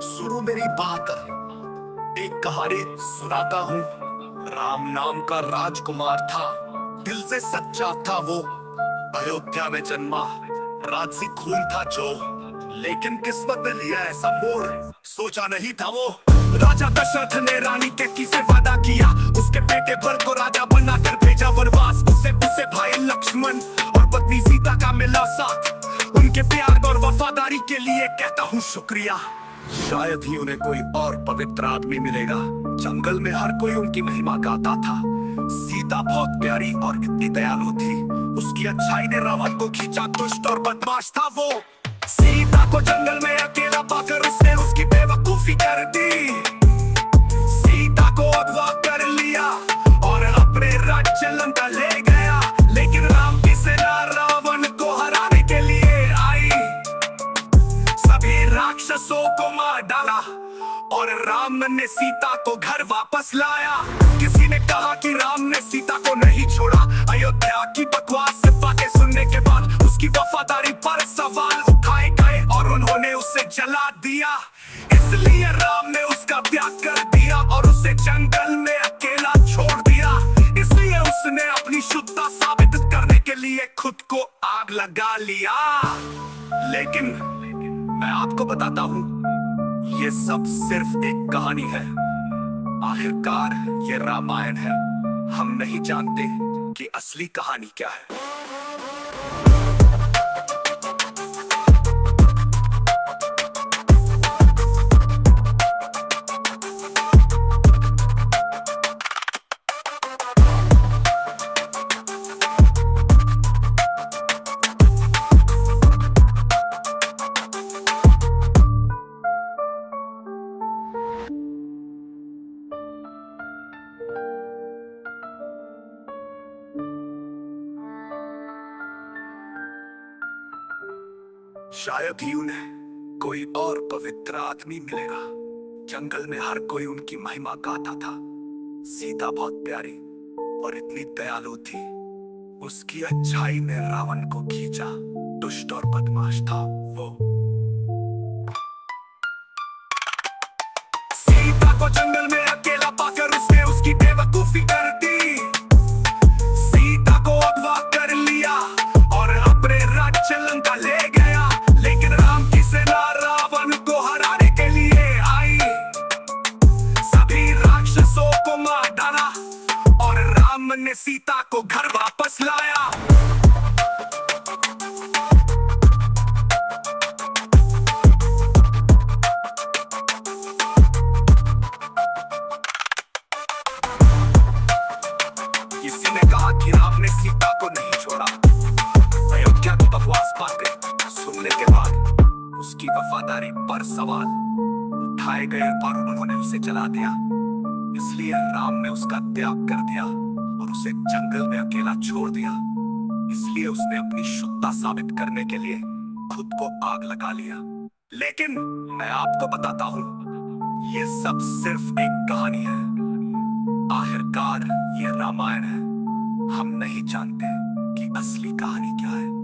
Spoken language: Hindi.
सुनो मेरी बात। एक कहानी सुनाता हूँ। राम नाम का राजकुमार था, दिल से सच्चा था वो। अयोध्या में जन्मा, राजसी खून था जो, लेकिन किस्मत ने लिया ऐसा मोड़, सोचा नहीं था वो। राजा दशरथ ने रानी कैकेयी से वादा किया, उसके बेटे भरत को राजा बनाकर भेजा वनवास। उसे भाई लक्ष्मण और पत्नी सीता का मिला साथ। उनके प्यार और वफादारी के लिए कहता हूँ शुक्रिया। शायद ही उन्हें कोई और पवित्र आदमी मिलेगा। जंगल में हर कोई उनकी महिमा गाता था। सीता बहुत प्यारी और इतनी दयालु थी, उसकी अच्छाई ने रावण को खींचा। दुष्ट और बदमाश था वो। सीता को जंगल में अकेला पाकर उसने उसकी बेवकूफी कर दी। सीता को अगवा कर लिया और अपने राज्य लंका ले गया। लेकिन राम की सेना रावण को हराने के लिए आई। सभी राक्षसों को मार डाला और राम ने सीता को घर वापस लाया। किसी ने कहा कि राम ने सीता को नहीं छोड़ा। अयोध्या की बकवास बातें सुनने के बाद उसकी वफादारी पर सवाल उठाए गए और उन्होंने उसे जला दिया। इसलिए राम ने उसका त्याग कर दिया और उसे जंगल में अकेला छोड़ दिया। इसलिए उसने अपनी शुद्धता साबित करने के लिए खुद को आग लगा लिया। लेकिन मैं आपको बताता हूँ, ये सब सिर्फ एक कहानी है। आखिरकार ये रामायण है। हम नहीं जानते कि असली कहानी क्या है। शायद ही उन्हें कोई और पवित्र आदमी मिलेगा। जंगल में हर कोई उनकी महिमा गाता था। सीता बहुत प्यारी और इतनी दयालु थी, उसकी अच्छाई ने रावण को खींचा। दुष्ट और बदमाश था वो। सीता को जंगल में अकेला पाकर उसने उसकी बेवकूफी कर दी। सीता को अगवा कर लिया और अपने राज्य लंका ले गया। लेकिन राम की सेना रावण को हराने के लिए आई। सभी राक्षसों को मार डाला और राम ने सीता को घर वापस लाया। किसी ने कहा कि राम ने सीता को नहीं छोड़ा। अयोध्या की बकवास बातें सुनने के बाद उसकी वफादारी पर सवाल उठाए गए और उन्होंने उसे जला दिया। इसलिए राम ने उसका त्याग कर दिया और उसे जंगल में अकेला छोड़ दिया। इसलिए उसने अपनी शुद्धता साबित करने के लिए खुद को आग लगा लिया। लेकिन मैं आपको बताता हूँ, ये सब सिर्फ एक कहानी है। आखिरकार ये रामायण है। हम नहीं जानते कि असली कहानी क्या है।